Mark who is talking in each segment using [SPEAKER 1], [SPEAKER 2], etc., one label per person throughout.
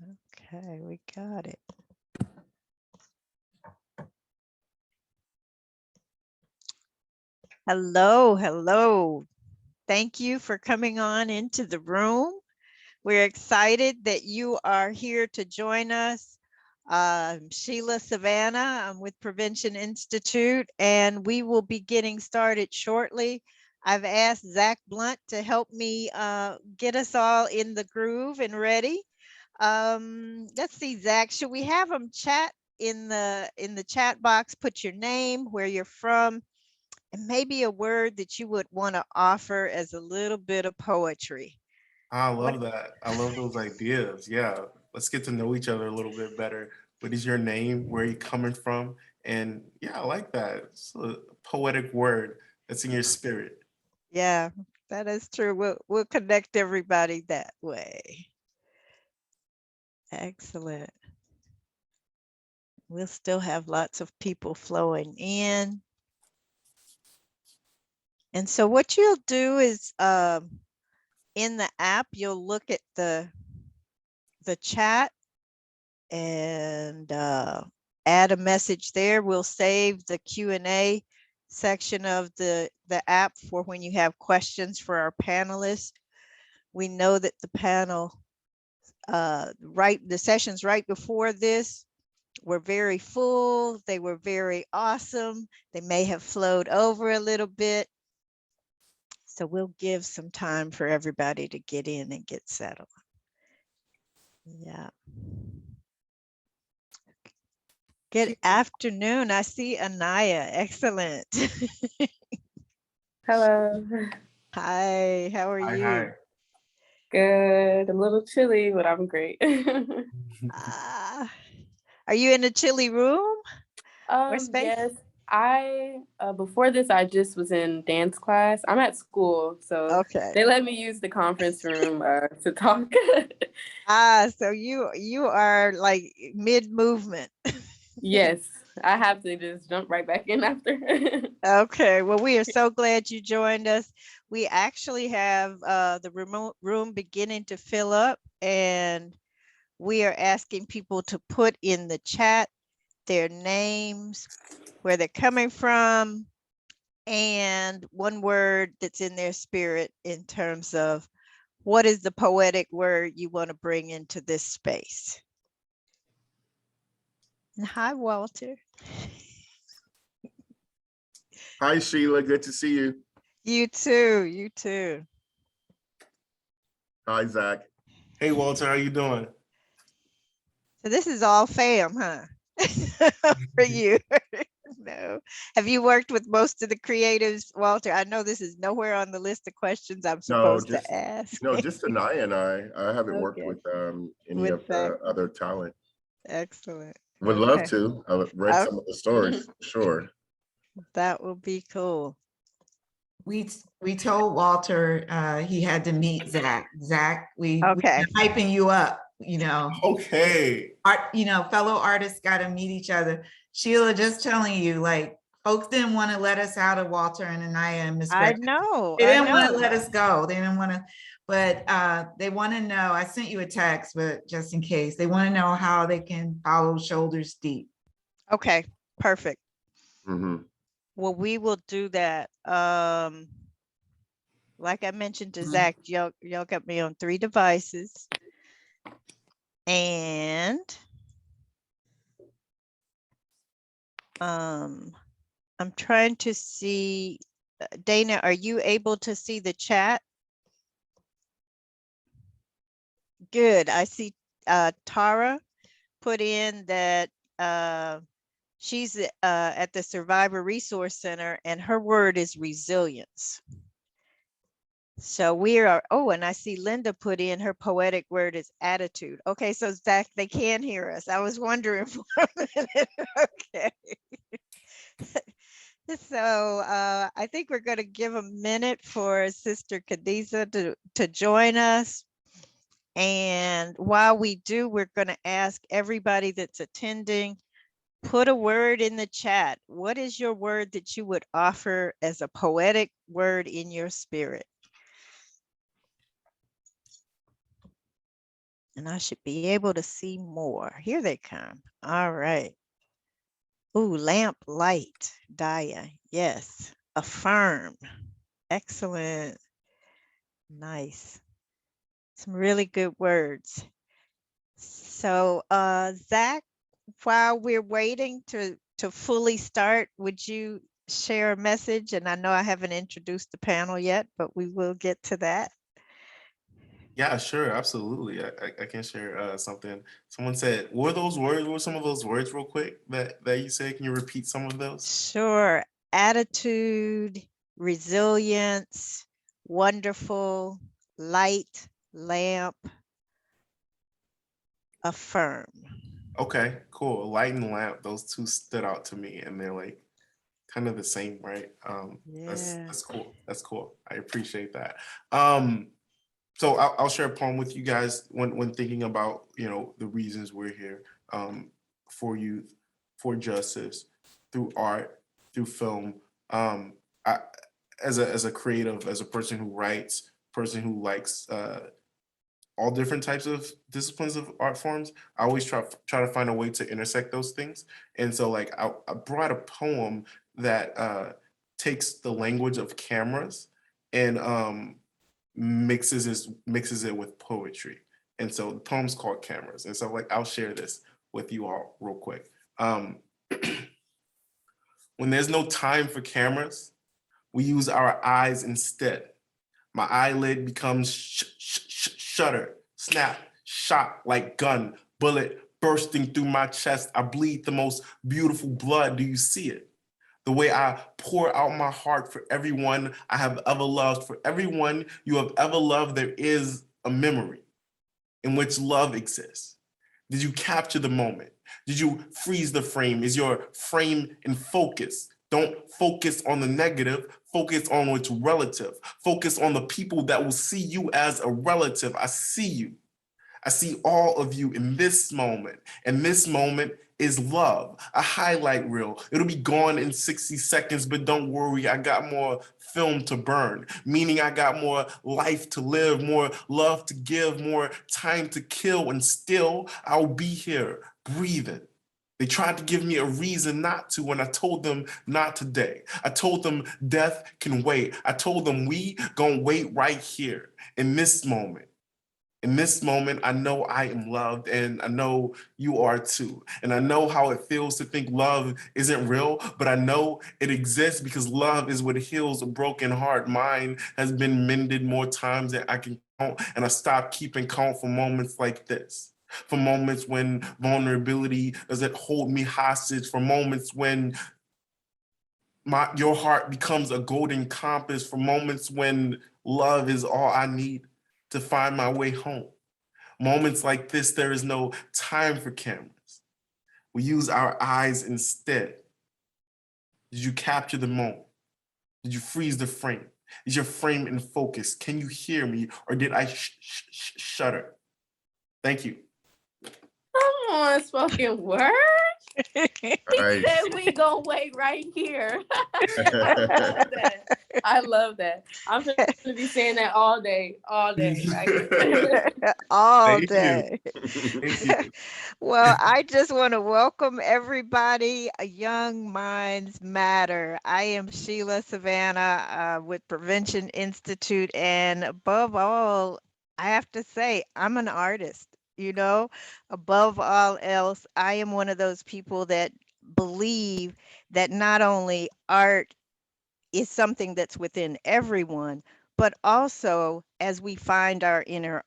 [SPEAKER 1] Okay, we got it. Hello, hello. Thank you for coming on into the room. We're excited that you are here to join us. I'm Sheila Savannah. I'm with Prevention Institute, and we will be getting started shortly. I've asked Zach Blunt to help me get us all in the groove and ready. Let's see, Zach, should we have them chat in the chat box? Put your name, where you're from, and maybe a word that you would want to offer as a little bit of poetry.
[SPEAKER 2] I
[SPEAKER 1] What?
[SPEAKER 2] love that. I love those ideas. Yeah. Let's get to know each other a little bit better. What is your name? Where are you coming from? And yeah, I like that. It's a poetic word that's in your spirit.
[SPEAKER 1] Yeah, that is true. We'll connect everybody that way. Excellent. We'll still have lots of people flowing in. And so what you'll do is in the app, you'll look at the chat and add a message there. We'll save the Q&A section of the app for when you have questions for our panelists. We know that the panel, the sessions right before this were very full. They were very awesome. They may have flowed over a little bit. So we'll give some time for everybody to get in and get settled. Yeah. Good afternoon. I see Anaya. Excellent.
[SPEAKER 3] Hello.
[SPEAKER 1] Hi, how are
[SPEAKER 2] Hi,
[SPEAKER 1] you?
[SPEAKER 2] hi.
[SPEAKER 3] Good. A little chilly, but I'm great.
[SPEAKER 1] Ah, are you in a chilly room or space?
[SPEAKER 3] Yes. I before this I just was in dance class. I'm at school, so
[SPEAKER 1] Okay.
[SPEAKER 3] they let me use the conference room to talk.
[SPEAKER 1] So you are like mid movement.
[SPEAKER 3] Yes, I have to just jump right back in after.
[SPEAKER 1] Okay, well, we are so glad you joined us. We actually have the remote room beginning to fill up, and we are asking people to put in the chat their names, where they're coming from, and one word that's in their spirit in terms of what is the poetic word you want to bring into this space. And hi, Walter.
[SPEAKER 4] Hi, Sheila. Good to see you.
[SPEAKER 1] You too. You too.
[SPEAKER 4] Hi, Zach.
[SPEAKER 2] Hey, Walter, how you doing?
[SPEAKER 1] So this is all fam, huh? For you. No. Have you worked with most of the creatives, Walter? I know this is nowhere on the list of questions I'm
[SPEAKER 4] No,
[SPEAKER 1] supposed to ask.
[SPEAKER 4] just Anaya and I. I haven't worked
[SPEAKER 1] Okay.
[SPEAKER 4] with any
[SPEAKER 1] With
[SPEAKER 4] of
[SPEAKER 1] that.
[SPEAKER 4] the other talent.
[SPEAKER 1] Excellent.
[SPEAKER 4] Would love
[SPEAKER 1] Okay.
[SPEAKER 4] to. I've read some of the stories, sure.
[SPEAKER 1] That will be cool.
[SPEAKER 5] We told Walter he had to meet Zach. Zach, we've
[SPEAKER 1] Okay.
[SPEAKER 5] been hyping you up,
[SPEAKER 2] Okay.
[SPEAKER 5] fellow artists got to meet each other. Sheila, just telling you, like, folks didn't want to let us out of Walter and Anaya and Miss
[SPEAKER 1] I
[SPEAKER 5] Red.
[SPEAKER 1] know.
[SPEAKER 5] They
[SPEAKER 1] I
[SPEAKER 5] didn't want to
[SPEAKER 1] know.
[SPEAKER 5] let us go. They didn't want to, but they want to know. I sent you a text, but just in case, they want to know how they can follow Shoulders Deep.
[SPEAKER 1] Okay. Perfect.
[SPEAKER 4] Mhm.
[SPEAKER 1] Well, we will do that. Like I mentioned to Zach, y'all got me on 3 devices. And I'm trying to see, Dana, are you able to see the chat? Good. I see Tara put in that she's at the Survivor Resource Center, and her word is resilience. So we are, oh, and I see Linda put in her poetic word is attitude. Okay, so Zach, they can hear us. I was wondering for a minute. Okay. So I think we're going to give a minute for Sister Khadijah to join us. And while we do, we're going to ask everybody that's attending, put a word in the chat. What is your word that you would offer as a poetic word in your spirit? And I should be able to see more. Here they come. All right. Ooh, lamp light, Daya. Yes. Affirm. Excellent. Nice. Some really good words. So, Zach, while we're waiting to fully start, would you share a message? And I know I haven't introduced the panel yet, but we will get to that.
[SPEAKER 2] Yeah, sure, absolutely. I can share something. Someone said, "What were those words? What were some of those words, real quick, that you said? Can you repeat some of those?"
[SPEAKER 1] Sure. Attitude, resilience, wonderful, light, lamp, affirm.
[SPEAKER 2] Okay, cool. Light and lamp, those two stood out to me, and they're like kind of the same, right?
[SPEAKER 1] Yeah.
[SPEAKER 2] That's cool. That's cool. I appreciate that. So I'll share a poem with you guys when thinking about the reasons we're here, for youth, for justice, through art, through film. I, as a creative, as a person who writes, person who likes all different types of disciplines of art forms, I always try to find a way to intersect those things. And so like I brought a poem that takes the language of cameras and mixes it with poetry. And so the poem's called Cameras. And so like I'll share this with you all real quick. When there's no time for cameras, we use our eyes instead. My eyelid becomes shutter, snap, shot like gun, bullet bursting through my chest. I bleed the most beautiful blood. Do you see it? The way I pour out my heart for everyone I have ever loved, for everyone you have ever loved, there is a memory in which love exists. Did you capture the moment? Did you freeze the frame? Is your frame in focus? Don't focus on the negative, focus on what's relative. Focus on the people that will see you as a relative. I see you. I see all of you in this moment. And this moment is love, a highlight reel. It'll be gone in 60 seconds, but don't worry, I got more film to burn, meaning I got more life to live, more love to give, more time to kill, and still I'll be here breathing. They tried to give me a reason not to when I told them not today. I told them death can wait. I told them we gonna wait right here in this moment. In this moment, I know I am loved and I know you are too. And I know how it feels to think love isn't real, but I know it exists because love is what heals a broken heart. Mine has been mended more times than I can count, and I stopped keeping count for moments like this. For moments when vulnerability doesn't hold me hostage, for moments when your heart becomes a golden compass, for moments when love is all I need to find my way home. Moments like this, there is no time for cameras. We use our eyes instead. Did you capture the moment? Did you freeze the frame? Is your frame in focus? Can you hear me, or did I shudder? Thank you.
[SPEAKER 3] Come on, spoken word. He
[SPEAKER 4] Nice.
[SPEAKER 3] said we gonna wait right here. I love that. I love that. I'm gonna be saying that all day, all day.
[SPEAKER 1] All
[SPEAKER 2] Thank you.
[SPEAKER 1] day.
[SPEAKER 2] Thank you.
[SPEAKER 1] Well, I just want to welcome everybody. Young Minds Matter. I am Sheila Savannah with Prevention Institute. And above all, I have to say, I'm an artist. Above all else, I am one of those people that believe that not only art is something that's within everyone, but also as we find our inner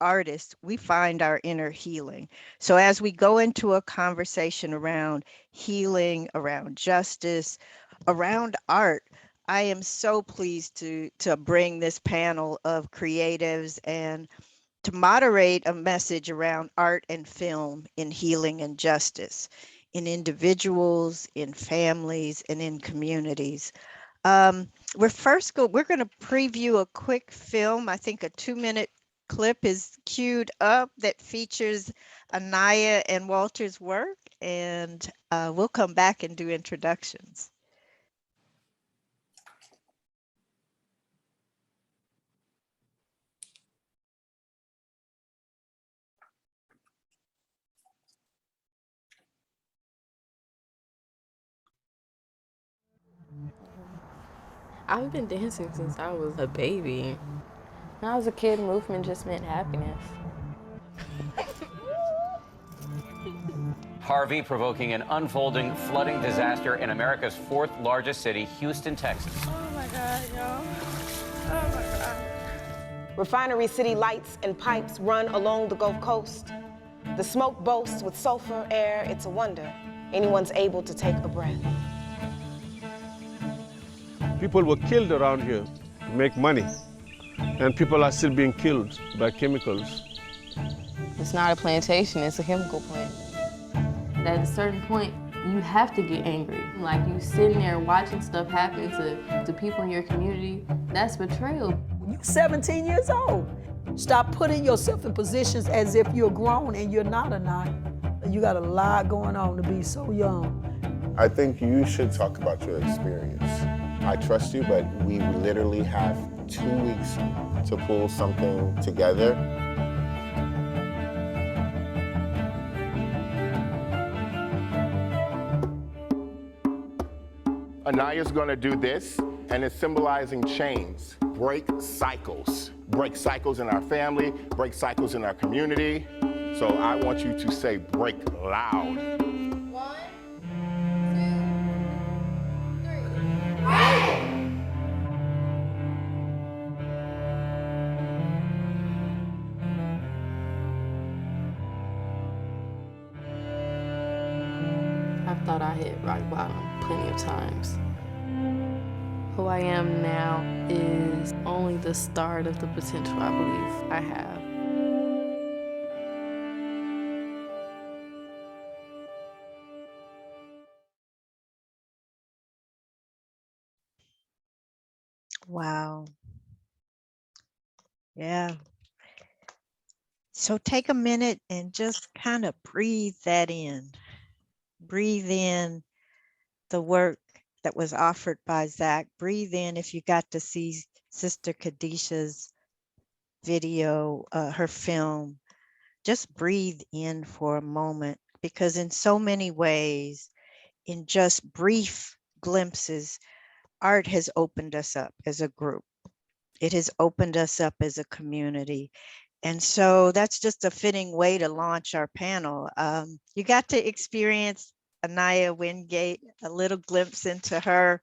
[SPEAKER 1] artist, we find our inner healing. So as we go into a conversation around healing, around justice, around art, I am so pleased to bring this panel of creatives and to moderate a message around art and film in healing and justice in individuals, in families, and in communities. We're going to preview a quick film. I think a 2-minute clip is queued up that features Anaya and Walter's work, and we'll come back and do introductions.
[SPEAKER 3] I've been dancing since I was a baby. When I was a kid, movement just meant happiness.
[SPEAKER 6] Harvey provoking an unfolding flooding disaster in America's fourth largest city, Houston, Texas.
[SPEAKER 3] Oh my God, y'all. Oh my God.
[SPEAKER 7] Refinery city lights and pipes run along the Gulf Coast. The smoke boasts with sulfur air, it's a wonder anyone's able to take a breath.
[SPEAKER 8] People were killed around here to make money, and people are still being killed by chemicals.
[SPEAKER 3] It's not a plantation, it's a chemical plant. At a certain point, you have to get angry. Like you sitting there watching stuff happen to people in your community, that's betrayal.
[SPEAKER 9] You're 17 years old. Stop putting yourself in positions as if you're grown and you're not or not. You got a lot going on to be so young.
[SPEAKER 4] I think you should talk about your experience. I trust you, but we literally have 2 weeks to pull something together.
[SPEAKER 10] Anaya's gonna do this, and it's symbolizing chains, break cycles. Break cycles in our family, break cycles in our community. So I want you to say break loud.
[SPEAKER 3] 1, 2, 3. Break! I've thought I hit rock bottom plenty of times. Who I am now is only the start of the potential I believe I have.
[SPEAKER 1] Wow. Yeah. So take a minute and just kind of breathe that in. Breathe in the work that was offered by Zach. Breathe in if you got to see Sister Kadisha's video, her film. Just breathe in for a moment, because in so many ways, in just brief glimpses, art has opened us up as a group. It has opened us up as a community. And so that's just a fitting way to launch our panel. You got to experience Anaya Wingate, a little glimpse into her.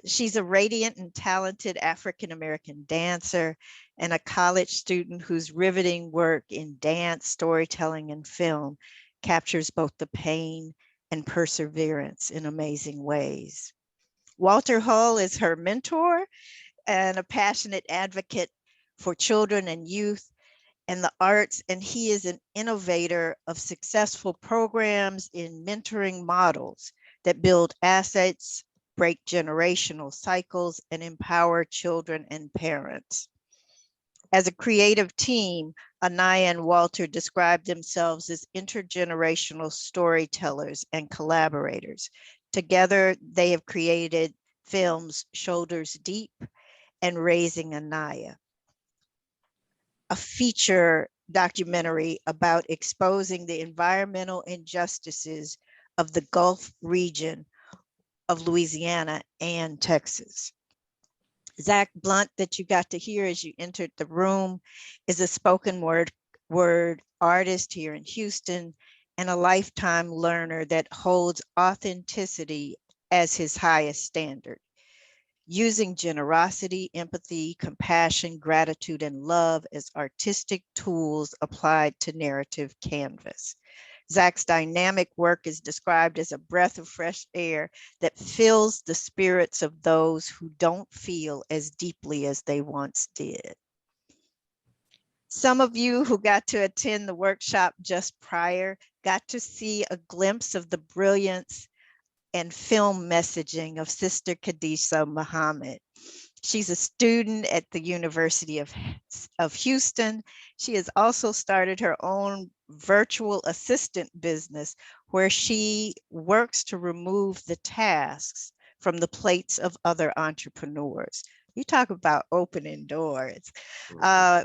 [SPEAKER 1] She's a radiant and talented African-American dancer and a college student whose riveting work in dance, storytelling, and film captures both the pain and perseverance in amazing ways. Walter Hull is her mentor and a passionate advocate for children and youth and the arts, and he is an innovator of successful programs in mentoring models that build assets, break generational cycles, and empower children and parents. As a creative team, Anaya and Walter describe themselves as intergenerational storytellers and collaborators. Together, they have created films Shoulders Deep and Raising Anaya, a feature documentary about exposing the environmental injustices of the Gulf region of Louisiana and Texas. Zach Blunt, that you got to hear as you entered the room, is a spoken word artist here in Houston and a lifetime learner that holds authenticity as his highest standard. Using generosity, empathy, compassion, gratitude, and love as artistic tools applied to narrative canvas. Zach's dynamic work is described as a breath of fresh air that fills the spirits of those who don't feel as deeply as they once did. Some of you who got to attend the workshop just prior got to see a glimpse of the brilliance and film messaging of Sister Kadisha Muhammad. She's a student at the University of Houston. She has also started her own virtual assistant business where she works to remove the tasks from the plates of other entrepreneurs. You talk about opening doors.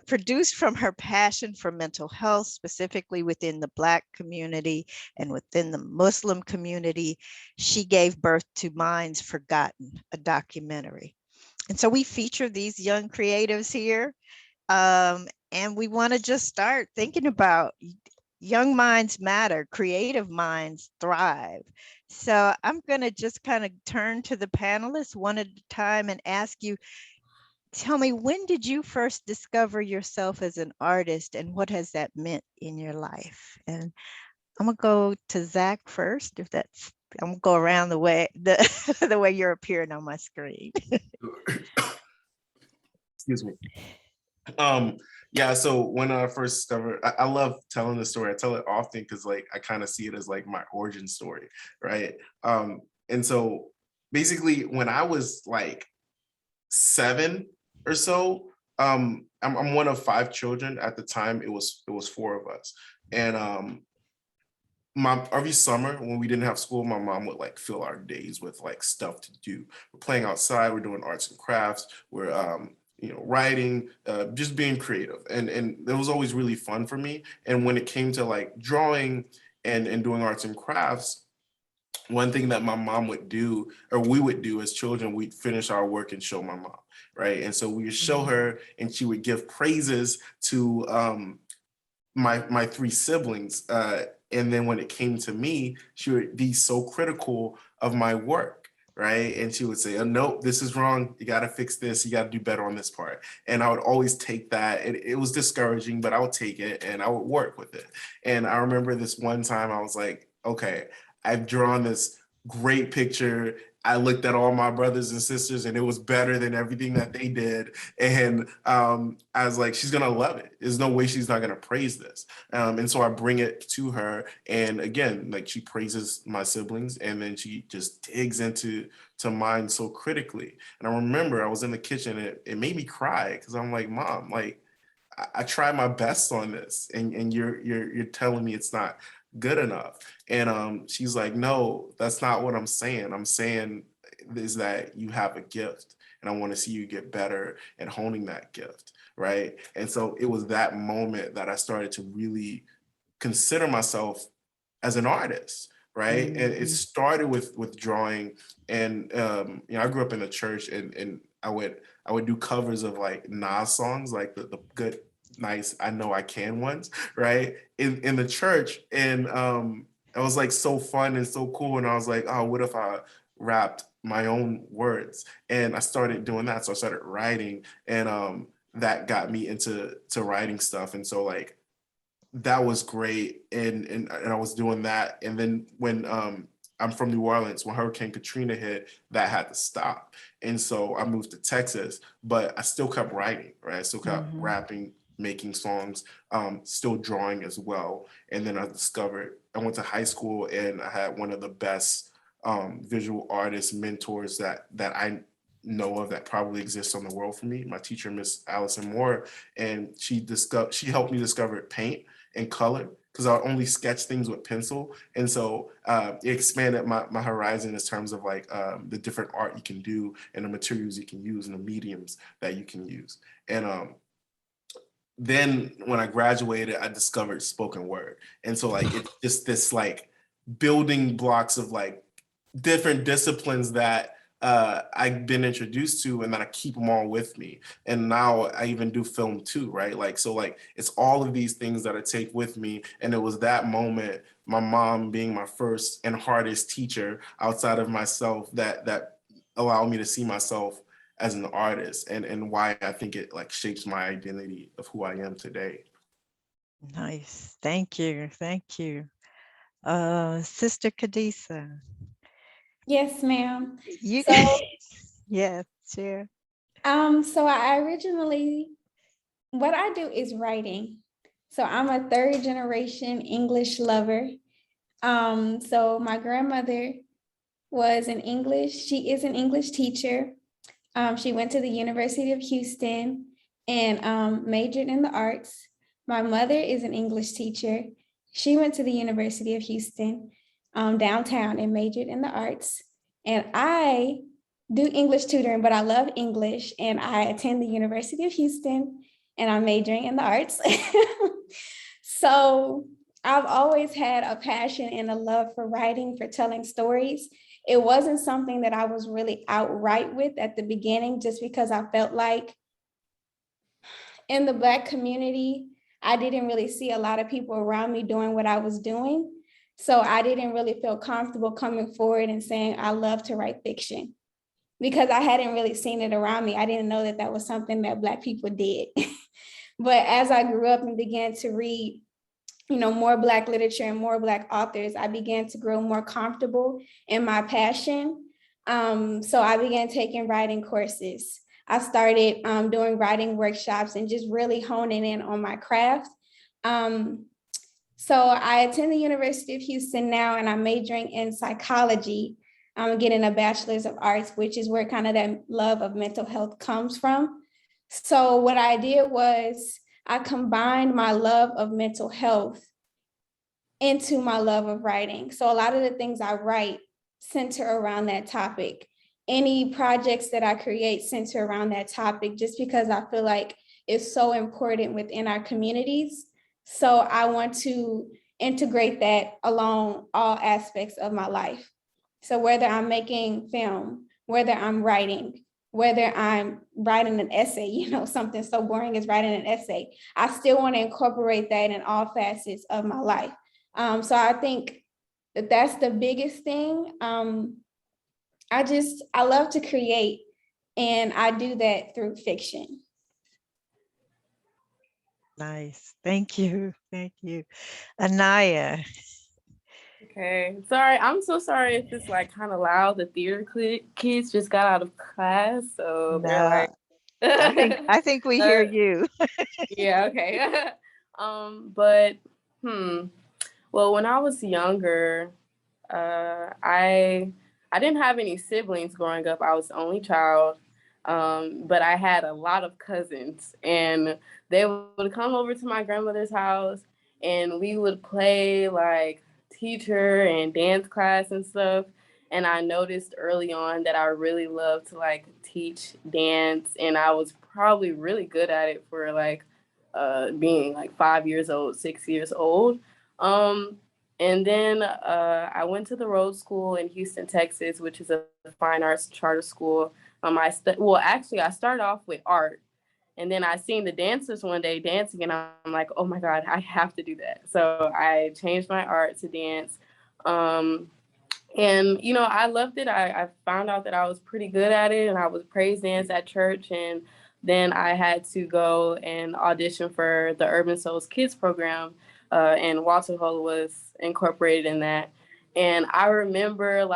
[SPEAKER 1] Produced from her passion for mental health, specifically within the Black community and within the Muslim community, she gave birth to Minds Forgotten, a documentary. And so we feature these young creatives here. And we want to just start thinking about young minds matter, creative minds thrive. So I'm going to just kind of turn to the panelists one at a time and ask you, tell me, when did you first discover yourself as an artist and what has that meant in your life? And I'm gonna go to Zach first, if that's, I'm gonna go around the way, the way you're appearing on my screen.
[SPEAKER 2] Excuse me. Yeah, so when I first discovered, I love telling the story. I tell it often because like I kind of see it as like my origin story, right? And so basically when I was like 7 or so, I'm one of 5 children. At the time it was 4 of us. And every summer when we didn't have school, my mom would like fill our days with like stuff to do. We're playing outside, we're doing arts and crafts, we're writing, just being creative. And it was always really fun for me. And when it came to like drawing and doing arts and crafts, one thing that my mom would do, or we would do as children, we'd finish our work and show my mom, right? And so we would show her and she would give praises to my 3 siblings. And then when it came to me, she would be so critical of my work, right? And she would say, oh, nope, this is wrong. You got to fix this. You got to do better on this part. And I would always take that. It was discouraging, but I would take it and I would work with it. And I remember this one time I was like, okay, I've drawn this great picture. I looked at all my brothers and sisters and it was better than everything that they did. And I was like, she's gonna love it. There's no way she's not gonna praise this. And so I bring it to her. And again, like she praises my siblings and then she just digs into mine so critically. And I remember I was in the kitchen and it made me cry because I'm like, Mom, like I tried my best on this and you're telling me it's not good enough. And she's like, no, that's not what I'm saying. I'm saying is that you have a gift and I want to see you get better at honing that gift, right? And so it was that moment that I started to really consider myself as an artist, right? And it started with drawing. And I grew up in the church and I would do covers of like Nas songs, like the good, nice, I Know I Can ones, right? In the church. And it was like so fun and so cool. And I was like, oh, what if I rapped my own words? And I started doing that. So I started writing and that got me into writing stuff. And so like, that was great. And I was doing that. And then when I'm from New Orleans, when Hurricane Katrina hit, that had to stop. And so I moved to Texas, but I still kept writing, right? I still kept rapping, making songs, still drawing as well. And then I went to high school and I had one of the best visual artist mentors that I know of that probably exists on the world for me. My teacher, Miss Allison Moore, and she helped me discover paint and color because I only sketch things with pencil. And so it expanded my horizon in terms of like the different art you can do and the materials you can use and the mediums that you can use. And then when I graduated, I discovered spoken word. And so like it's just this like building blocks of like different disciplines that I've been introduced to and that I keep them all with me. And now I even do film too, right? Like, so like, it's all of these things that I take with me. And it was that moment, my mom being my first and hardest teacher outside of myself that allowed me to see myself as an artist and why I think it like shapes my identity of who I am today.
[SPEAKER 1] Nice. Thank you. Thank you. Sister Kadisa.
[SPEAKER 11] Yes, ma'am.
[SPEAKER 1] You
[SPEAKER 11] So,
[SPEAKER 1] yeah, sure.
[SPEAKER 11] so I originally, what I do is writing. So I'm a 3rd generation English lover. So my grandmother was she is an English teacher. She went to the University of Houston and majored in the arts. My mother is an English teacher. She went to the University of Houston downtown and majored in the arts. And I do English tutoring, but I love English and I attend the University of Houston and I'm majoring in the arts. So I've always had a passion and a love for writing, for telling stories. it wasn't something that I was really outright with at the beginning, just because I felt like in the Black community, I didn't really see a lot of people around me doing what I was doing. So I didn't really feel comfortable coming forward and saying, I love to write fiction, because I hadn't really seen it around me. I didn't know that that was something that Black people did. But as I grew up and began to read, more Black literature and more Black authors, I began to grow more comfortable in my passion. So I began taking writing courses. I started doing writing workshops and just really honing in on my craft. So I attend the University of Houston now, and I'm majoring in psychology. I'm getting a bachelor's of arts, which is where kind of that love of mental health comes from. So what I did was I combined my love of mental health into my love of writing. So a lot of the things I write center around that topic. Any projects that I create center around that topic, just because I feel like it's so important within our communities. So I want to integrate that along all aspects of my life. So whether I'm making film, whether I'm writing, whether I'm writing an essay, something so boring as writing an essay, I still want to incorporate that in all facets of my life. So I think that that's the biggest thing. I love to create, and I do that through fiction.
[SPEAKER 1] Nice. Thank you. Thank you. Anaya.
[SPEAKER 3] Okay, sorry. I'm so sorry if it's like kind of loud. The theater kids just got out of class, so they're like.
[SPEAKER 1] I think we hear you.
[SPEAKER 3] Yeah. Okay. But well, when I was younger, I didn't have any siblings growing up. I was the only child, but I had a lot of cousins, and they would come over to my grandmother's house, and we would play like teacher and dance class and stuff. And I noticed early on that I really loved to like teach dance, and I was probably really good at it for like being like 5 years old, 6 years old. And then I went to the Rhodes School in Houston, Texas, which is a fine arts charter school. I started off with art, and then I seen the dancers one day dancing, and I'm like, oh my God, I have to do that. So I changed my art to dance. And, I loved it. I found out that I was pretty good at it, and I was praise dance at church. And then I had to go and audition for the Urban Souls Kids program, and Walter Hull was incorporated in that. And I remember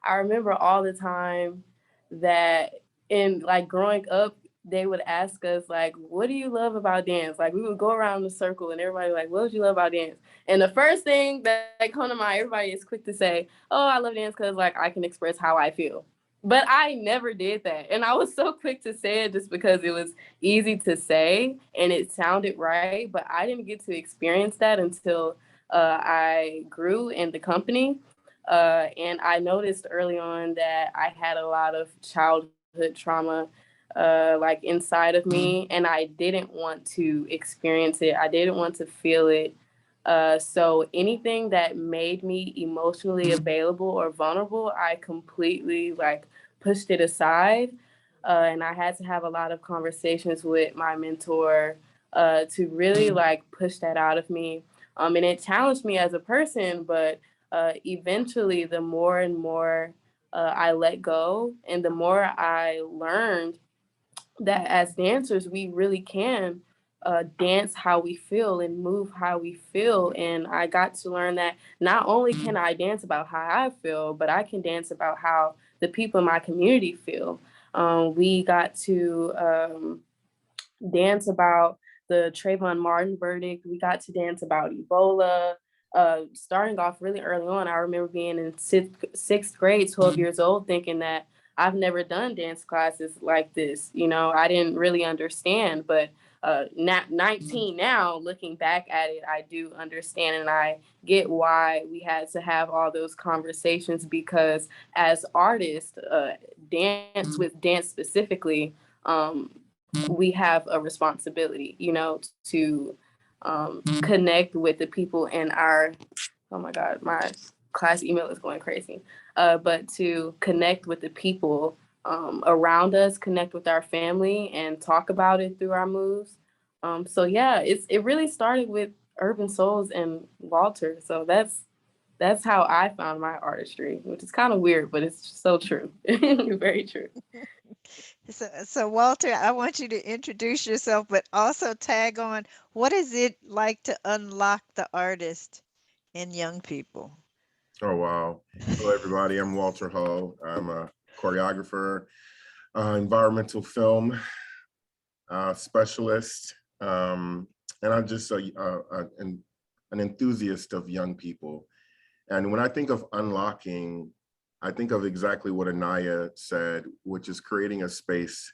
[SPEAKER 3] I remember all the time that in like growing up, they would ask us like, what do you love about dance? Like we would go around the circle and everybody like, what would you love about dance? And the first thing that come to mind, everybody is quick to say, oh, I love dance because like I can express how I feel. But I never did that. And I was so quick to say it just because it was easy to say and it sounded right. But I didn't get to experience that until I grew in the company. And I noticed early on that I had a lot of childhood trauma like inside of me, and I didn't want to experience it. I didn't want to feel it. So anything that made me emotionally available or vulnerable, I completely like pushed it aside. And I had to have a lot of conversations with my mentor to really like push that out of me. And it challenged me as a person, but eventually the more and more I let go and the more I learned that as dancers, we really can dance how we feel and move how we feel. And I got to learn that not only can I dance about how I feel, but I can dance about how the people in my community feel. We got to dance about the Trayvon Martin verdict. We got to dance about Ebola. Starting off really early on, I remember being in sixth grade, 12 years old, thinking that I've never done dance classes like this. I didn't really understand, but 19 now, looking back at it, I do understand, and I get why we had to have all those conversations, because as artists, with dance specifically, we have a responsibility, to connect with the people in our, oh my God, my class email is going crazy. But to connect with the people around us, connect with our family, and talk about it through our moves. So yeah, it really started with Urban Souls and Walter. So that's how I found my artistry, which is kind of weird, but it's so true. Very true.
[SPEAKER 1] So Walter, I want you to introduce yourself, but also tag on what is it like to unlock the artist in young people?
[SPEAKER 4] Oh, wow. Hello, everybody. I'm Walter Hull. I'm a choreographer, environmental film specialist, and I'm just an enthusiast of young people. And when I think of unlocking, I think of exactly what Anaya said, which is creating a space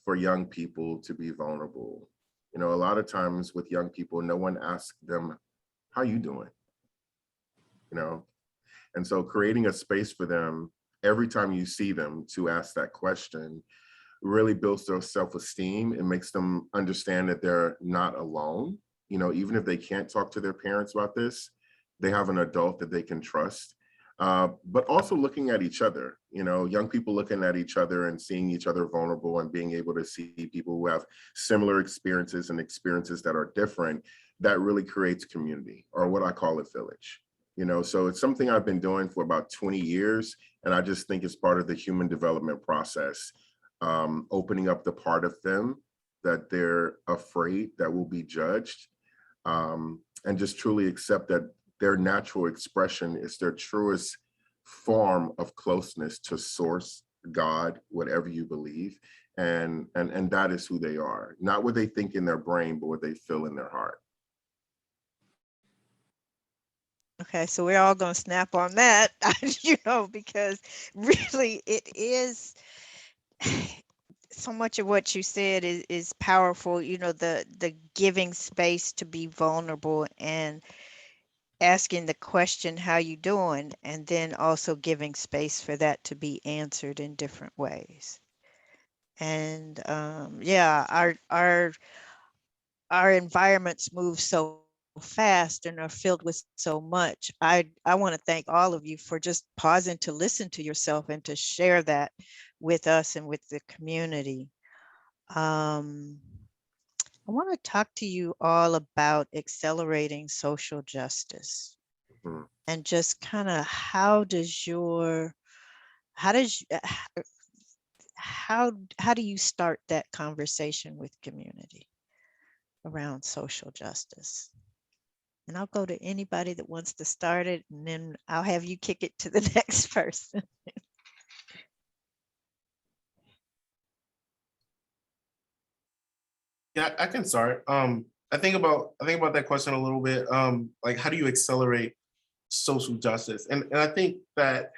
[SPEAKER 4] for young people to be vulnerable. You know, a lot of times with young people, no one asks them, how you doing? You know, and so creating a space for them every time you see them to ask that question really builds their self-esteem. It makes them understand that they're not alone. You know, even if they can't talk to their parents about this, they have an adult that they can trust. But also looking at each other, you know, young people looking at each other and seeing each other vulnerable and being able to see people who have similar experiences and experiences that are different, that really creates community, or what I call a village. You know, so it's something I've been doing for about 20 years. And I just think it's part of the human development process, opening up the part of them that they're afraid that will be judged, and just truly accept that their natural expression is their truest form of closeness to source, God, whatever you believe. And that is who they are, not what they think in their brain, but what they feel in their heart.
[SPEAKER 1] Okay, so we're all going to snap on that, you know, because really it is so much of what you said is powerful, you know, the giving space to be vulnerable and asking the question, how you doing? And then also giving space for that to be answered in different ways. And yeah, our environments move so fast and are filled with so much. I want to thank all of you for just pausing to listen to yourself and to share that with us and with the community. I want to talk to you all about accelerating social justice.
[SPEAKER 4] Mhm.
[SPEAKER 1] And just kind of how do you start that conversation with community around social justice? And I'll go to anybody that wants to start it, and then I'll have you kick it to the next person.
[SPEAKER 2] Yeah, I can start. I think about that question a little bit. Like, how do you accelerate social justice? And I think that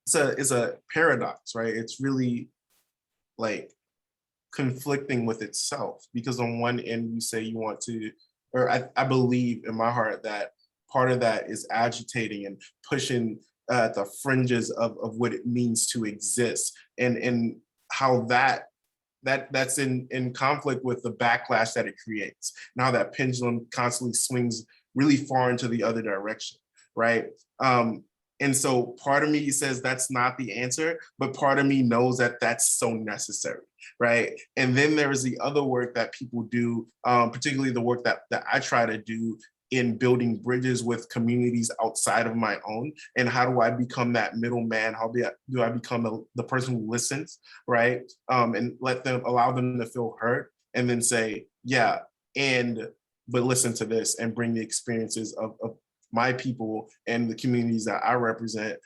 [SPEAKER 2] it's a paradox, right? It's really like conflicting with itself, because on one end you say you want to, or I believe in my heart that part of that is agitating and pushing the fringes of what it means to exist, and how that's in conflict with the backlash that it creates. Now that pendulum constantly swings really far into the other direction, right? And so part of me says that's not the answer, but part of me knows that that's so necessary, right? And then there is the other work that people do, particularly the work that I try to do in building bridges with communities outside of my own. And how do I become that middleman? How do I become the person who listens, right? And allow them to feel heard, and then say, yeah, but listen to this, and bring the experiences of my people and the communities that I represent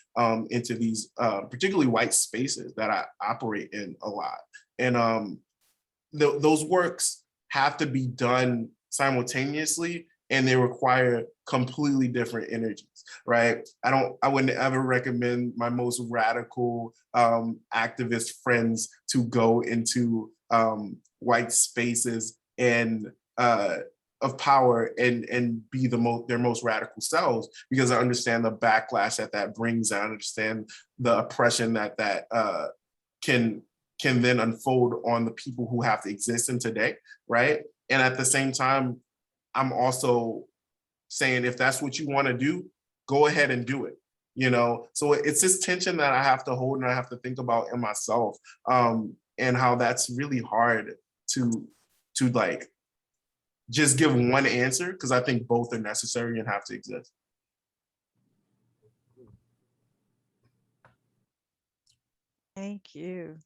[SPEAKER 2] into these particularly white spaces that I operate in a lot. And those works have to be done simultaneously, and they require completely different energies, right? I wouldn't ever recommend my most radical activist friends to go into white spaces and of power and be their most radical selves, because I understand the backlash that brings. I understand the oppression that can then unfold on the people who have to exist in today, right? And at the same time, I'm also saying, if that's what you want to do, go ahead and do it. You know, so it's this tension that I have to hold and I have to think about in myself, and how that's really hard to like just give one answer, because I think both are necessary and have to exist.
[SPEAKER 1] Thank you.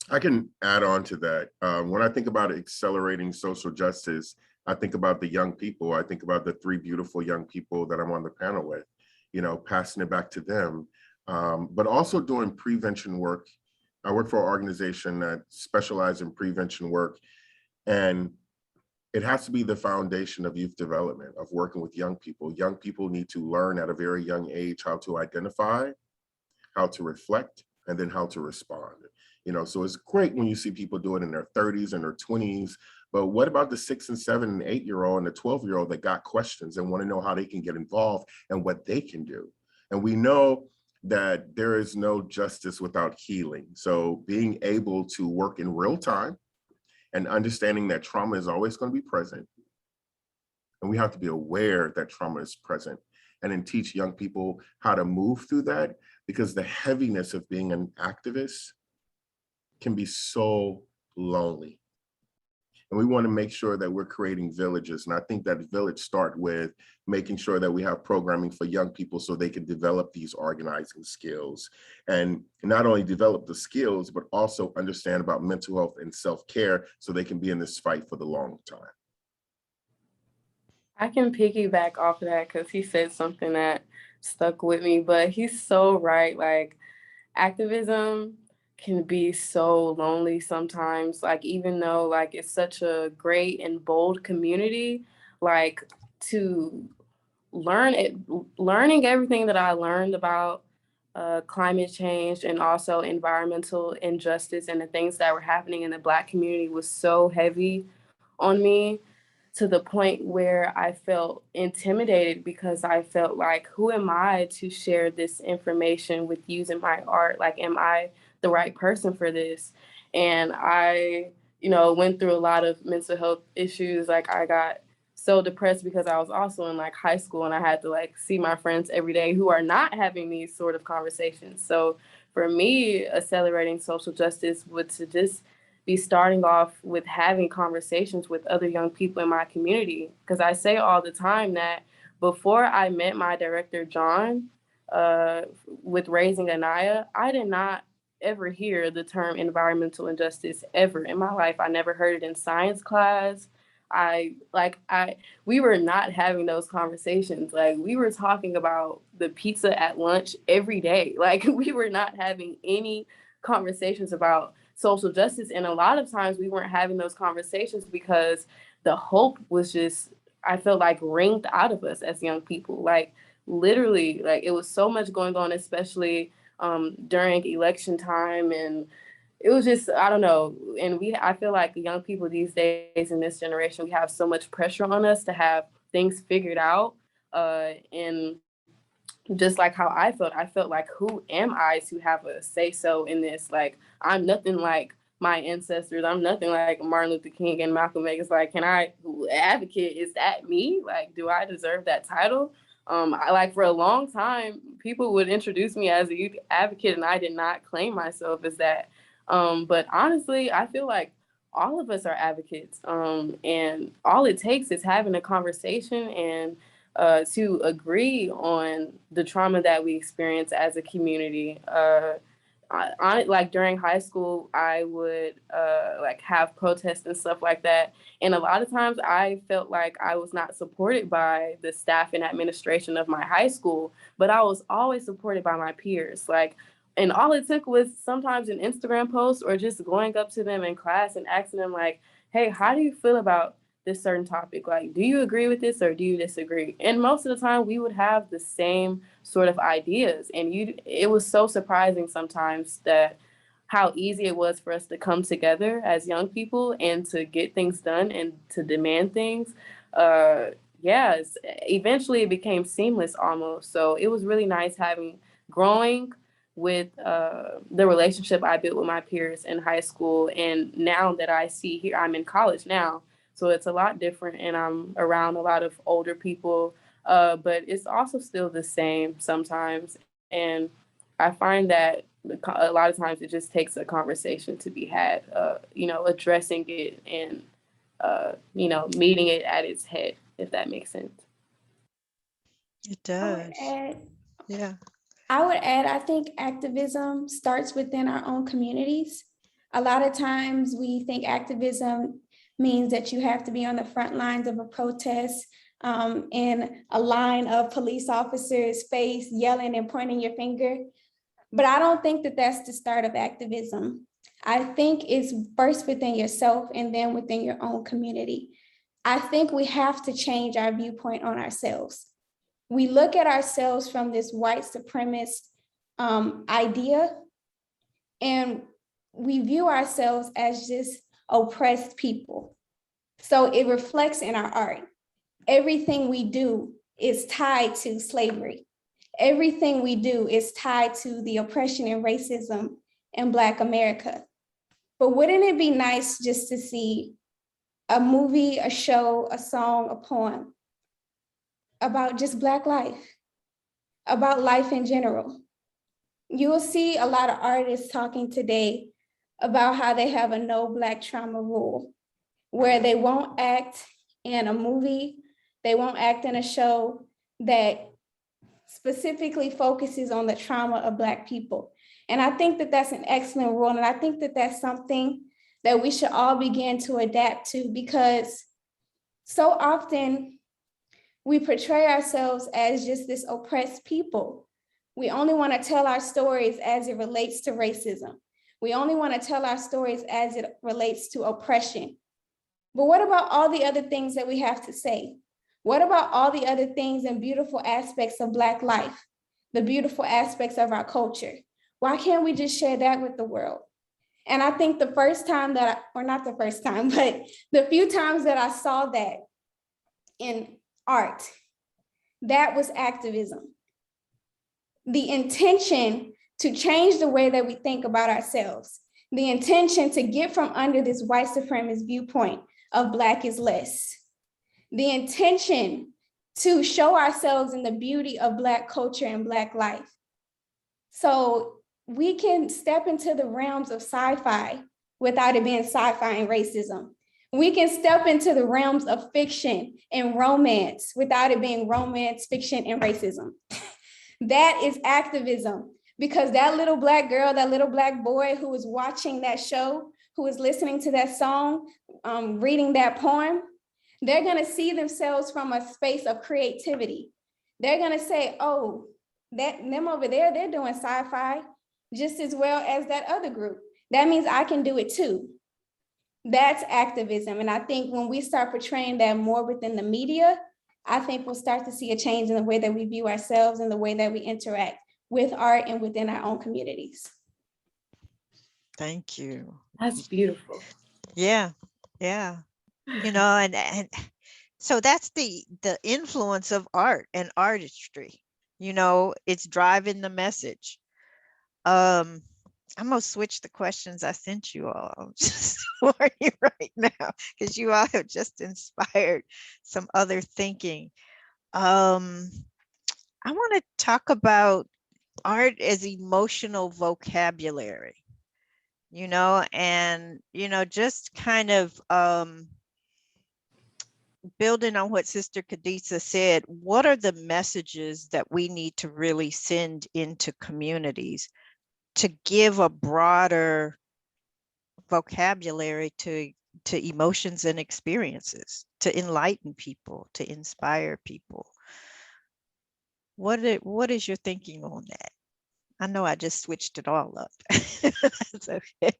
[SPEAKER 4] I can add on to that. When I think about accelerating social justice, I think about the young people. I think about the 3 beautiful young people that I'm on the panel with, you know, passing it back to them, but also doing prevention work. I work for an organization that specializes in prevention work, and it has to be the foundation of youth development, of working with young people. Young people need to learn at a very young age how to identify, how to reflect, and then how to respond. You know, so it's great when you see people do it in their 30s and their 20s, but what about the 6 and 7 and 8-year-old and the 12-year-old that got questions and want to know how they can get involved and what they can do? And we know that there is no justice without healing. So being able to work in real time and understanding that trauma is always going to be present, and we have to be aware that trauma is present, and then teach young people how to move through that, because the heaviness of being an activist can be so lonely. And we want to make sure that we're creating villages. And I think that village start with making sure that we have programming for young people so they can develop these organizing skills, and not only develop the skills, but also understand about mental health and self-care so they can be in this fight for the long time.
[SPEAKER 3] I can piggyback off of that because he said something that stuck with me, but he's so right. Like, activism can be so lonely sometimes. Like, even though like it's such a great and bold community, like to learning everything that I learned about climate change and also environmental injustice and the things that were happening in the Black community was so heavy on me, to the point where I felt intimidated, because I felt like, who am I to share this information with using my art? Like, am I the right person for this? And I, went through a lot of mental health issues. Like, I got so depressed because I was also in like high school, and I had to like see my friends every day who are not having these sort of conversations. So for me, accelerating social justice would to just be starting off with having conversations with other young people in my community. Because I say all the time that before I met my director, John, with Raising Anaya, I did not ever hear the term environmental injustice ever in my life. I never heard it in science class. We were not having those conversations. Like, we were talking about the pizza at lunch every day. Like, we were not having any conversations about social justice. And a lot of times we weren't having those conversations because the hope was just, I felt like, wringed out of us as young people. Like, literally, like, it was so much going on, especially during election time. And it was just, I don't know. And I feel like young people these days in this generation, we have so much pressure on us to have things figured out. And just like how I felt like, who am I to have a say so in this? Like, I'm nothing like my ancestors. I'm nothing like Martin Luther King and Malcolm X. Like, can I advocate? Is that me? Like, do I deserve that title? For a long time, people would introduce me as a youth advocate, and I did not claim myself as that. But honestly, I feel like all of us are advocates. And all it takes is having a conversation and to agree on the trauma that we experience as a community. Like, during high school, I would have protests and stuff like that. And a lot of times I felt like I was not supported by the staff and administration of my high school, but I was always supported by my peers. And all it took was sometimes an Instagram post or just going up to them in class and asking them, like, hey, how do you feel about this certain topic? Like, do you agree with this or do you disagree? And most of the time we would have the same sort of ideas. And it was so surprising sometimes that how easy it was for us to come together as young people and to get things done and to demand things. Eventually it became seamless almost. So it was really nice growing with the relationship I built with my peers in high school. And now that I see here, I'm in college now, so it's a lot different, and I'm around a lot of older people but it's also still the same sometimes. And I find that a lot of times it just takes a conversation to be had, addressing it and, meeting it at its head, if that makes sense.
[SPEAKER 1] It
[SPEAKER 11] I would
[SPEAKER 1] does.
[SPEAKER 11] add,
[SPEAKER 1] Yeah.
[SPEAKER 11] I think activism starts within our own communities. A lot of times we think activism means that you have to be on the front lines of a protest, in a line of police officers face yelling and pointing your finger. But I don't think that that's the start of activism. I think it's first within yourself and then within your own community. I think we have to change our viewpoint on ourselves. We look at ourselves from this white supremacist idea, and we view ourselves as just oppressed people. So it reflects in our art. Everything we do is tied to slavery. Everything we do is tied to the oppression and racism in Black America. But wouldn't it be nice just to see a movie, a show, a song, a poem about just Black life, about life in general? You will see a lot of artists talking today about how they have a no Black trauma rule, where they won't act in a movie, they won't act in a show that specifically focuses on the trauma of Black people. And I think that that's an excellent rule. And I think that that's something that we should all begin to adapt to, because so often we portray ourselves as just this oppressed people. We only want to tell our stories as it relates to racism. We only want to tell our stories as it relates to oppression. But what about all the other things that we have to say? What about all the other things and beautiful aspects of Black life, the beautiful aspects of our culture? Why can't we just share that with the world? And I think the first time that, or not the first time, but the few times that I saw that in art, that was activism. The intention to change the way that we think about ourselves, the intention to get from under this white supremacist viewpoint of Black is less, the intention to show ourselves in the beauty of Black culture and Black life. So we can step into the realms of sci-fi without it being sci-fi and racism. We can step into the realms of fiction and romance without it being romance, fiction, and racism. That is activism, because that little Black girl, that little Black boy who is watching that show, who is listening to that song, reading that poem, they're gonna see themselves from a space of creativity. They're gonna say, oh, them over there, they're doing sci-fi just as well as that other group. That means I can do it too. That's activism. And I think when we start portraying that more within the media, I think we'll start to see a change in the way that we view ourselves and the way that we interact with art and within our own communities.
[SPEAKER 1] Thank you.
[SPEAKER 3] That's beautiful.
[SPEAKER 1] Yeah. Yeah. And so that's the influence of art and artistry. It's driving the message. I'm gonna switch the questions I sent you all. I'm just warning you right now, because you all have just inspired some other thinking. I want to talk about art as emotional vocabulary, and just kind of building on what Sister Khadijah said. What are the messages that we need to really send into communities to give a broader vocabulary to emotions and experiences, to enlighten people, to inspire people? What is your thinking on that? I know I just switched it all up. That's okay.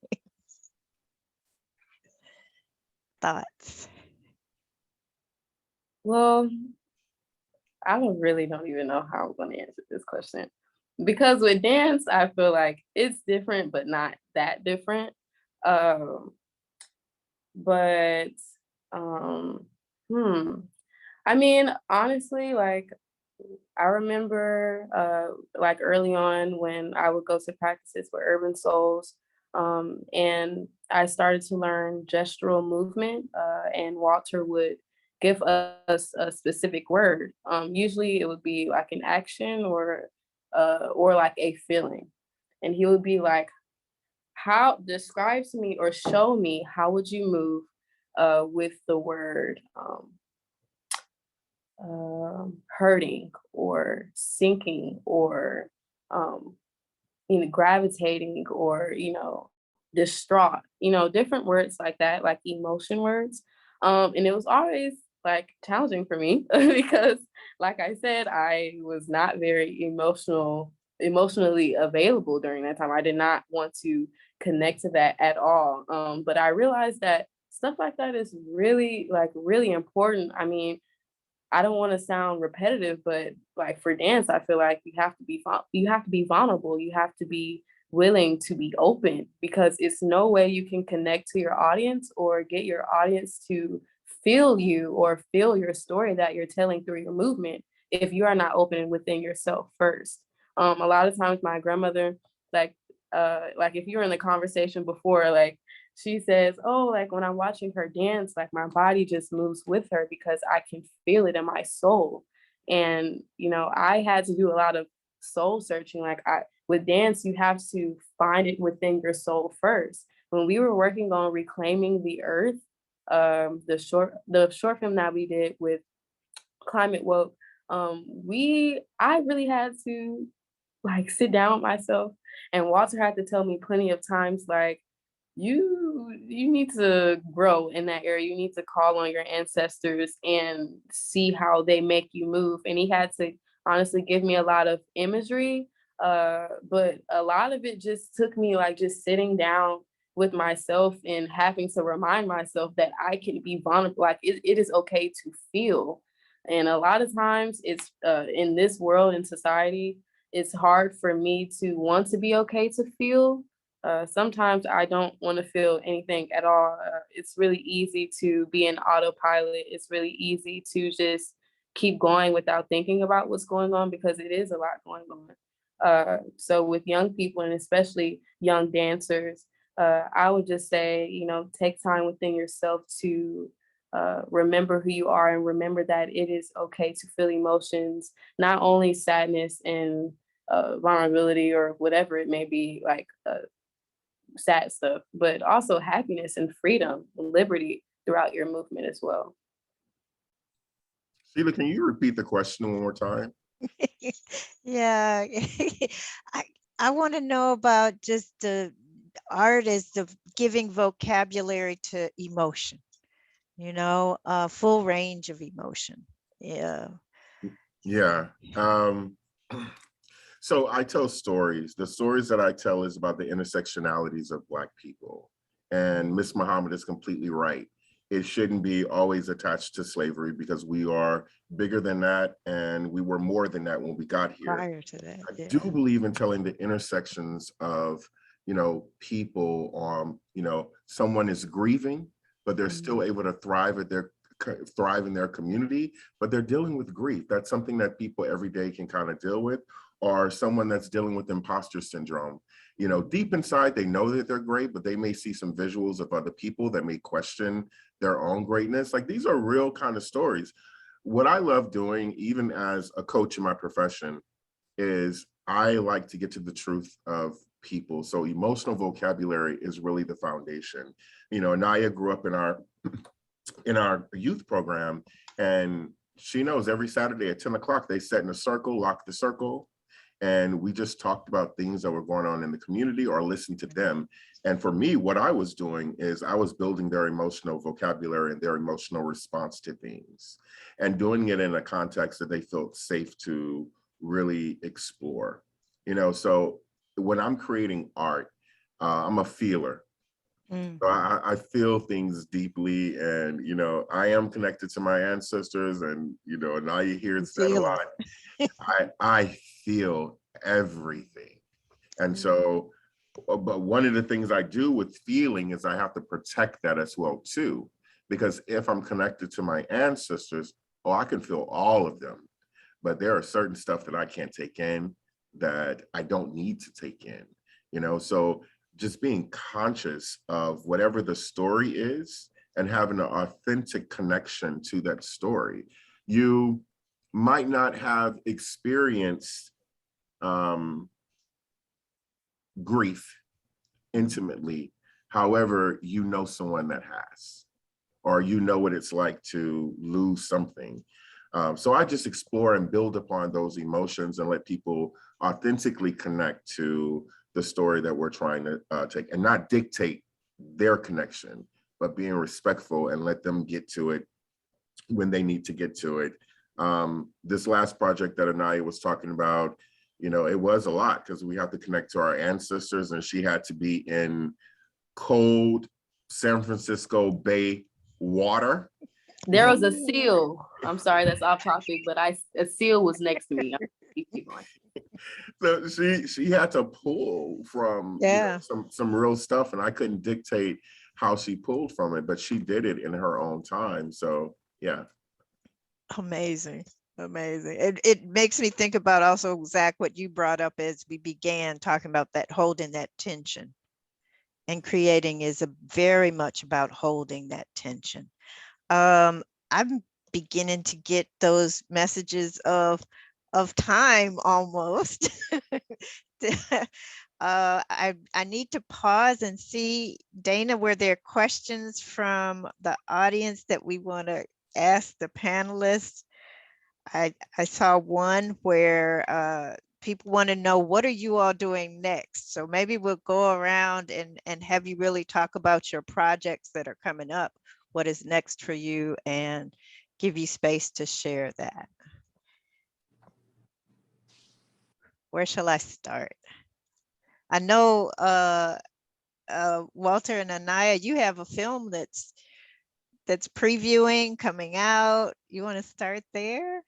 [SPEAKER 1] Thoughts?
[SPEAKER 3] Well, I don't even know how I'm going to answer this question. Because with dance, I feel like it's different, but not that different. I mean, honestly, like, I remember like early on when I would go to practices with Urban Souls, and I started to learn gestural movement, and Walter would give us a specific word. Usually it would be like an action or like a feeling. And he would be like, how describe to me or show me how would you move with the word hurting or sinking or gravitating or distraught, different words like that, like emotion words. And it was always like challenging for me because like I said, I was not very emotionally available during that time. I did not want to connect to that at all. But I realized that stuff like that is really important. I mean, I don't want to sound repetitive, but like for dance, I feel like you have to be vulnerable. You have to be willing to be open because it's no way you can connect to your audience or get your audience to feel you or feel your story that you're telling through your movement if you are not open within yourself first. A lot of times my grandmother, like if you were in the conversation before, like she says, oh, like when I'm watching her dance, like my body just moves with her because I can feel it in my soul. And, I had to do a lot of soul searching. With dance, you have to find it within your soul first. When we were working on Reclaiming the Earth, the short film that we did with Climate Woke, I really had to like sit down with myself, and Walter had to tell me plenty of times, like, you need to grow in that area. You need to call on your ancestors and see how they make you move. And he had to honestly give me a lot of imagery, but a lot of it just took me like just sitting down with myself and having to remind myself that I can be vulnerable. Like it is okay to feel. And a lot of times it's in this world, in society, it's hard for me to want to be okay to feel. Sometimes I don't want to feel anything at all. It's really easy to be an autopilot. It's really easy to just keep going without thinking about what's going on because it is a lot going on. So with young people and especially young dancers, I would just say, take time within yourself to remember who you are and remember that it is okay to feel emotions, not only sadness and vulnerability or whatever it may be, like sad stuff, but also happiness and freedom and liberty throughout your movement as well.
[SPEAKER 4] Sheila, can you repeat the question one more time?
[SPEAKER 1] Yeah, I want to know about just the artist of giving vocabulary to emotion, full range of emotion. Yeah.
[SPEAKER 4] Yeah. So I tell stories. The stories that I tell is about the intersectionalities of Black people. And Miss Muhammad is completely right. It shouldn't be always attached to slavery because we are bigger than that and we were more than that when we got here.
[SPEAKER 1] Prior to that,
[SPEAKER 4] I do believe in telling the intersections of, people, someone is grieving, but they're still able to thrive in their community, but they're dealing with grief. That's something that people every day can kind of deal with. Or someone that's dealing with imposter syndrome. Deep inside, they know that they're great, but they may see some visuals of other people that may question their own greatness. Like these are real kind of stories. What I love doing, even as a coach in my profession, is I like to get to the truth of people. So emotional vocabulary is really the foundation. Anaya grew up in our youth program, and she knows every Saturday at 10 o'clock, they sat in a circle, locked the circle, and we just talked about things that were going on in the community or listened to them. And for me, what I was doing is I was building their emotional vocabulary and their emotional response to things and doing it in a context that they felt safe to really explore. So when I'm creating art, I'm a feeler. So I feel things deeply, and I am connected to my ancestors, and now you hear it said a lot. I feel everything, and so, but one of the things I do with feeling is I have to protect that as well too, because if I'm connected to my ancestors, I can feel all of them, but there are certain stuff that I can't take in that I don't need to take in, so just being conscious of whatever the story is and having an authentic connection to that story. You might not have experienced grief intimately. However, you know someone that has, or you know what it's like to lose something. So I just explore and build upon those emotions and let people authentically connect to the story that we're trying to take, and not dictate their connection, but being respectful and let them get to it when they need to get to it. This last project that Anaya was talking about, you know, it was a lot because we have to connect to our ancestors, and she had to be in cold San Francisco Bay water.
[SPEAKER 3] There was a seal. I'm sorry, that's off topic, but a seal was next to me. Keep going.
[SPEAKER 4] So she had to pull from some real stuff, and I couldn't dictate how she pulled from it, but she did it in her own time. So yeah.
[SPEAKER 1] Amazing. Amazing. It makes me think about also, Zach, what you brought up as we began talking about that holding that tension, and creating is very much about holding that tension. I'm beginning to get those messages of time almost. I need to pause and see, Dana, were there questions from the audience that we want to ask the panelists? I saw one where people want to know, what are you all doing next? So maybe we'll go around and have you really talk about your projects that are coming up, what is next for you, and give you space to share that. Where shall I start? I know Walter and Anaya, you have a film that's previewing, coming out. You want to start there?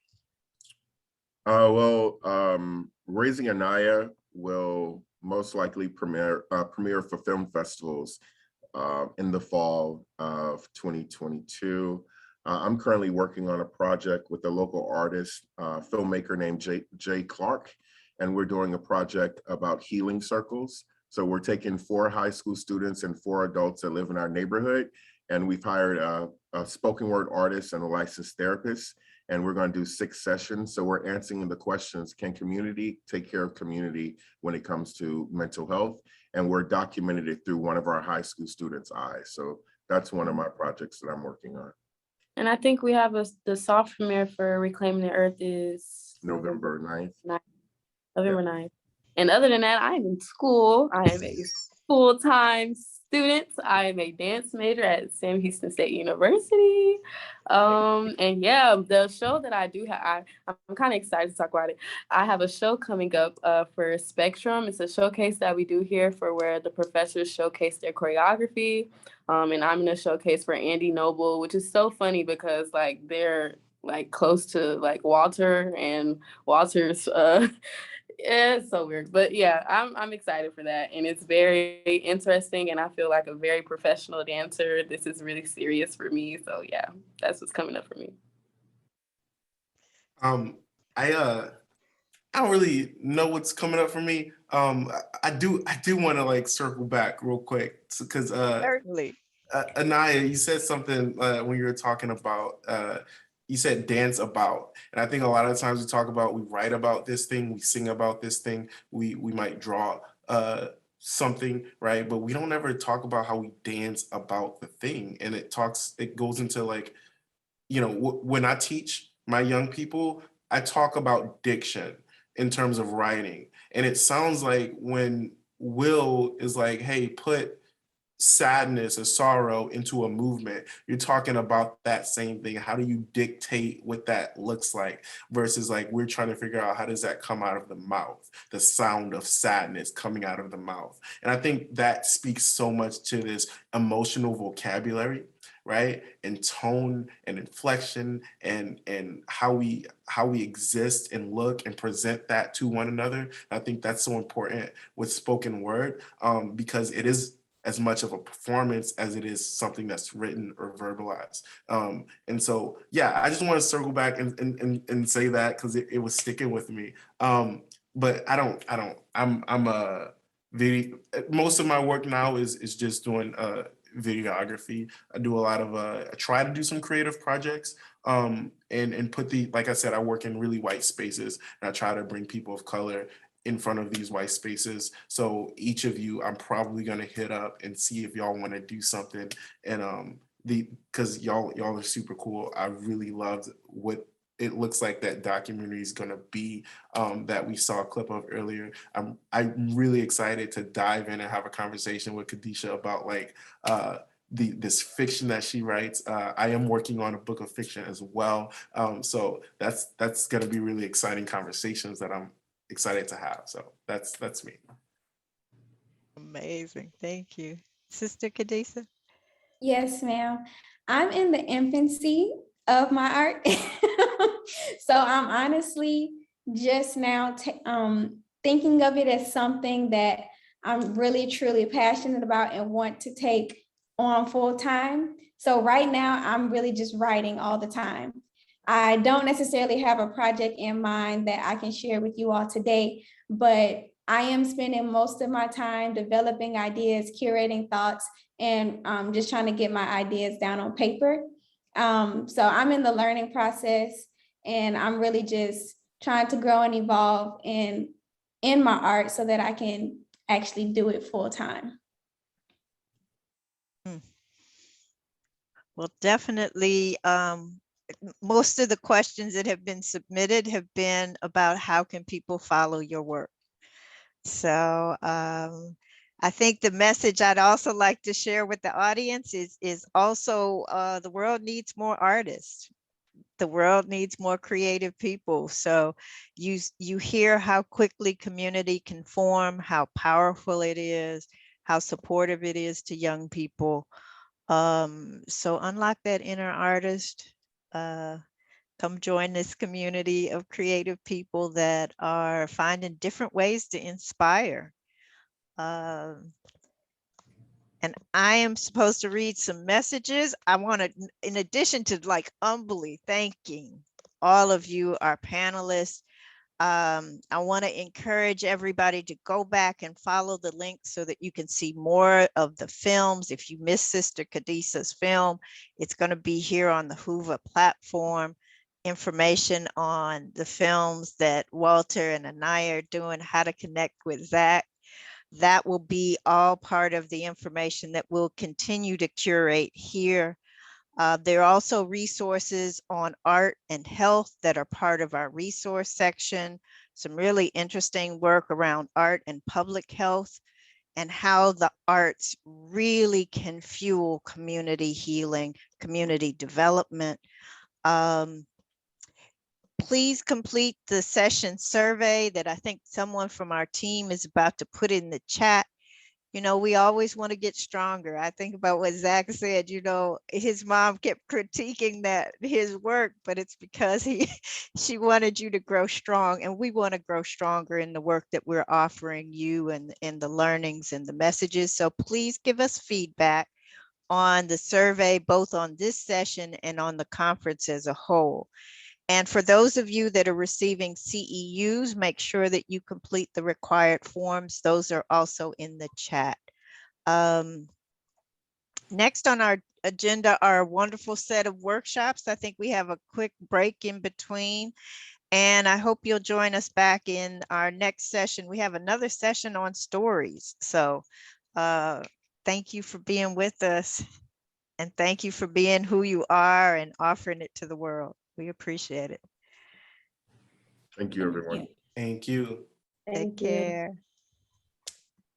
[SPEAKER 4] Raising Anaya will most likely premiere for film festivals in the fall of 2022. I'm currently working on a project with a local artist, filmmaker named Jay Clark, and we're doing a project about healing circles. So we're taking 4 high school students and 4 adults that live in our neighborhood, and we've hired a spoken word artist and a licensed therapist, and we're going to do 6 sessions. So we're answering the questions, can community take care of community when it comes to mental health? And we're documenting it through one of our high school students' eyes. So that's one of my projects that I'm working on.
[SPEAKER 3] And I think we have the soft premiere for Reclaiming the Earth is
[SPEAKER 4] November 9th.
[SPEAKER 3] November 9th. And other than that, I am in school. I am a full-time student. I am a dance major at Sam Houston State University. And yeah, the show that I do have, I'm kind of excited to talk about it. I have a show coming up for Spectrum. It's a showcase that we do here for where the professors showcase their choreography. And I'm in a showcase for Andy Noble, which is so funny because like they're like close to like Walter, and Walter's yeah, it's so weird, but yeah, I'm excited for that, and it's very interesting, and I feel like a very professional dancer. This is really serious for me, so yeah, that's what's coming up for me.
[SPEAKER 2] I don't really know what's coming up for me. I do want to like circle back real quick because
[SPEAKER 1] Certainly.
[SPEAKER 2] Anaya, you said something when you were talking about. You said dance about, and I think a lot of times we talk about, we write about this thing, we sing about this thing, we might draw something, right? But we don't ever talk about how we dance about the thing. And it goes into like, you know, when I teach my young people, I talk about diction in terms of writing. And it sounds like when Will is like, hey, put sadness or sorrow into a movement, you're talking about that same thing. How do you dictate what that looks like versus like we're trying to figure out how does that come out of the mouth, the sound of sadness coming out of the mouth. And I think that speaks so much to this emotional vocabulary, right? And tone and inflection and how we exist and look and present that to one another. And I think that's so important with spoken word because it is as much of a performance as it is something that's written or verbalized. And so, yeah, I just want to circle back and say that because it was sticking with me. But I'm most of my work now is just doing videography. I do a lot of, I try to do some creative projects and put like I said, I work in really white spaces and I try to bring people of color in front of these white spaces. So each of you, I'm probably gonna hit up and see if y'all wanna do something. And because y'all are super cool. I really loved what it looks like that documentary is gonna be that we saw a clip of earlier. I'm really excited to dive in and have a conversation with Khadisha about like this fiction that she writes. I am working on a book of fiction as well. So that's gonna be really exciting conversations that I'm excited to have. So that's me.
[SPEAKER 1] Amazing. Thank you. Sister Khadisha?
[SPEAKER 11] Yes, ma'am. I'm in the infancy of my art. So I'm honestly just now thinking of it as something that I'm really, truly passionate about and want to take on full time. So right now, I'm really just writing all the time. I don't necessarily have a project in mind that I can share with you all today, but I am spending most of my time developing ideas, curating thoughts, and just trying to get my ideas down on paper. So I'm in the learning process, and I'm really just trying to grow and evolve in my art so that I can actually do it full time.
[SPEAKER 1] Well, definitely, most of the questions that have been submitted have been about how can people follow your work. So I think the message I'd also like to share with the audience is also the world needs more artists. The world needs more creative people. So you hear how quickly community can form, how powerful it is, how supportive it is to young people. So unlock that inner artist. Come join this community of creative people that are finding different ways to inspire. And I am supposed to read some messages. I want to, in addition to like humbly thanking all of you, our panelists, I want to encourage everybody to go back and follow the link so that you can see more of the films. If you missed Sister Khadisha's film, it's going to be here on the Whova platform. Information on the films that Walter and Anaya are doing, how to connect with Zach. That will be all part of the information that we'll continue to curate here. There are also resources on art and health that are part of our resource section. Some really interesting work around art and public health and how the arts really can fuel community healing, community development. Please complete the session survey that I think someone from our team is about to put in the chat. You know, we always want to get stronger. I think about what Zach said, you know, his mom kept critiquing his work, but it's because she wanted you to grow strong, and we want to grow stronger in the work that we're offering you and the learnings and the messages. So please give us feedback on the survey, both on this session and on the conference as a whole. And for those of you that are receiving CEUs, make sure that you complete the required forms. Those are also in the chat. Next on our agenda are a wonderful set of workshops. I think we have a quick break in between, and I hope you'll join us back in our next session. We have another session on stories. So thank you for being with us, and thank you for being who you are and offering it to the world. We appreciate it.
[SPEAKER 4] Thank you, everyone.
[SPEAKER 2] Thank you.
[SPEAKER 1] Take care.